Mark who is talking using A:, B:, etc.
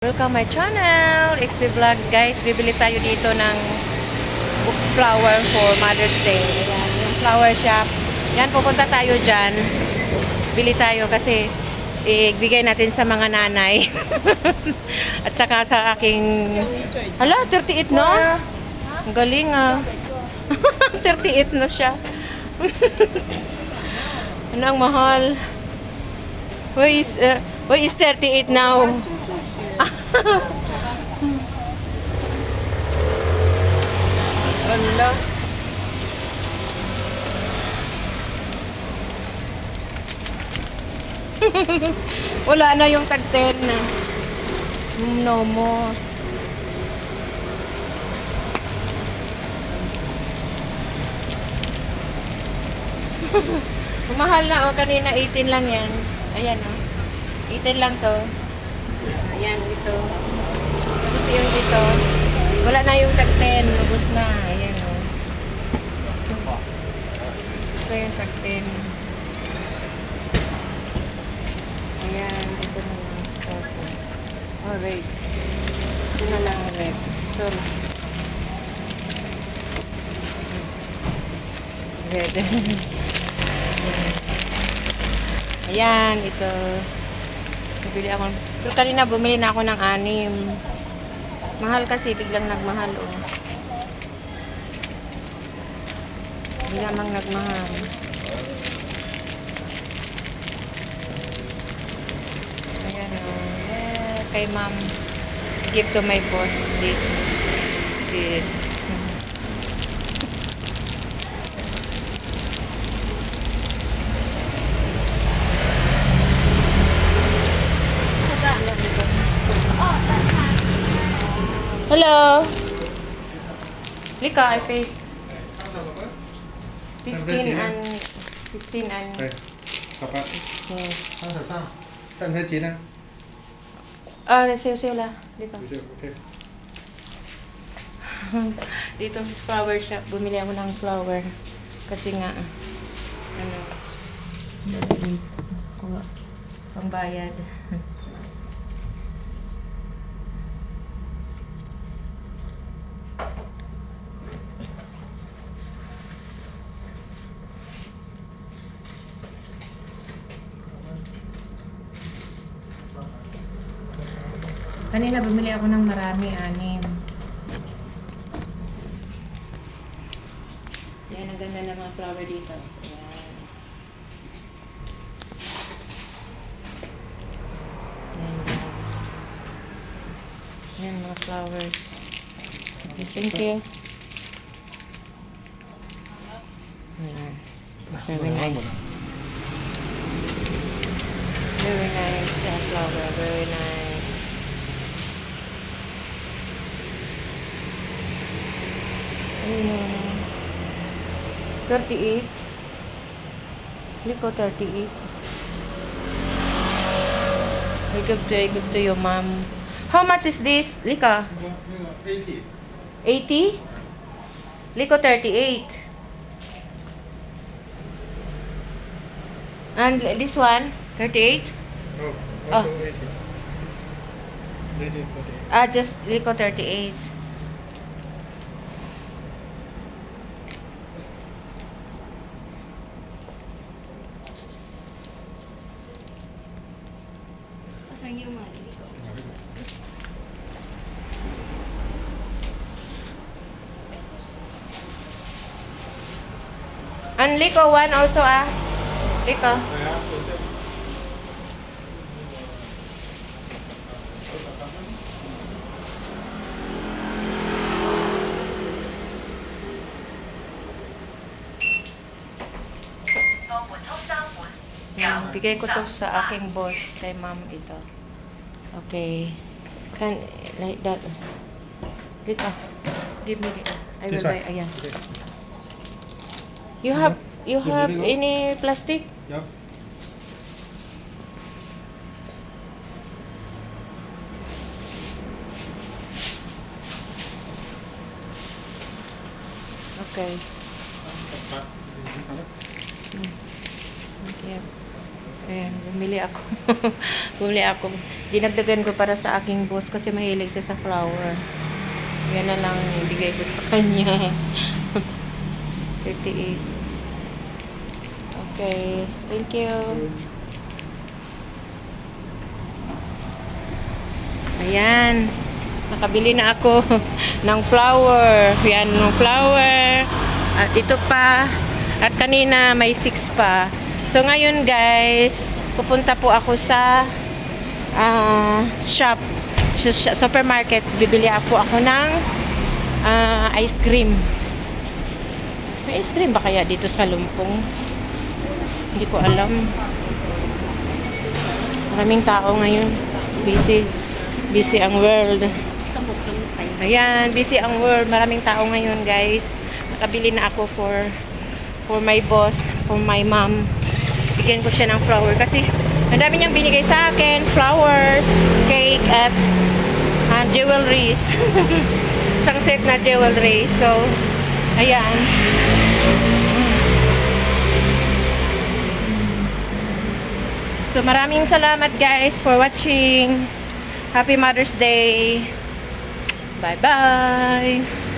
A: Welcome my channel, XB Vlog guys. Bibili tayo dito ng flower for Mother's Day. Ayan, yung flower shop. Yan, pupunta tayo dyan. Bili tayo kasi ibigay natin sa mga nanay. At saka sa aking... Hala, 38 na? Ang galing ah. 38 na siya. Ano ang mahal? Where is 38 now? Ala. Wala na yung tag 10 na. No more. Mahal na oh, kanina 18 lang yan. Ayan oh. 18 lang to. Ayan, ito. Tapos yung ito. Wala na yung tag 10. Ubus na. Ayan o. Ito yung tag 10. Ayan, ito na lang. Oh, red. Ito na lang red. Sorry. Red. Ayan, ito. Bumili ako. Pero kanina bumili na ako ng 6. Mahal kasi, biglang nagmahal oh. Biglang nagmahal. Ayan oh. Kay ma'am. Give to my boss this. Hello. Lika, I paid 15 and 15 and
B: 对，爸爸，
A: yes.
B: 他手上，但他急呢？
A: Ah, sale la. Dito.
B: 不是，OK。
A: Dito flower shop. Bumili ako ng flower. Kasi nga, ano, pangbayad. Kanina bumili ako ng marami, 6. Yan, ang ganda ng mga flower dito. Yan. Yan guys. Yan mga flowers. Okay, thank you. Yan. Very nice. Very nice flower. Very nice. Ayan. 38. Liko 38. I give to your mom. How much is this, Lika?
B: 80。
A: 80? Liko 38. And this one, 38?
B: Oh,
A: Oh.
B: also 80。80, 48。
A: Ah, just Liko 38.
C: Asan yung mali ko?
A: And Liko one also ah. Liko. Yan, bigay ko to sa aking boss, kay ma'am ito. Okay. Can, like that. Dito. Give me dito. I will
B: This one?
A: buy, ayan.
B: Okay.
A: You have
B: Dito.
A: any plastic?
B: Yeah.
A: Okay. Thank you. Ayan, bumili ako. Bumili ako. Dinagdagan ko para sa aking boss kasi mahilig siya sa flower. Yan na lang ibigay ko sa kanya. 38. Okay. Thank you. Ayan. Nakabili na ako ng flower. Yan, ng flower. At ito pa. At kanina may 6 pa. So ngayon guys, pupunta po ako sa shop. Sa supermarket. Bibili ako ng ice cream. May ice cream ba kaya dito sa Lumpong? Hindi ko alam. Maraming tao ngayon. Busy. Busy ang world. Ayan, busy ang world. Maraming tao ngayon, guys. Nakabili na ako for my boss, for my mom. Bigyan ko siya ng flower kasi ang dami niyang binigay sa akin. Flowers, cake, at jewelries. Isang set na jewelry. So, ayan. So, maraming salamat guys for watching. Happy Mother's Day. Bye-bye.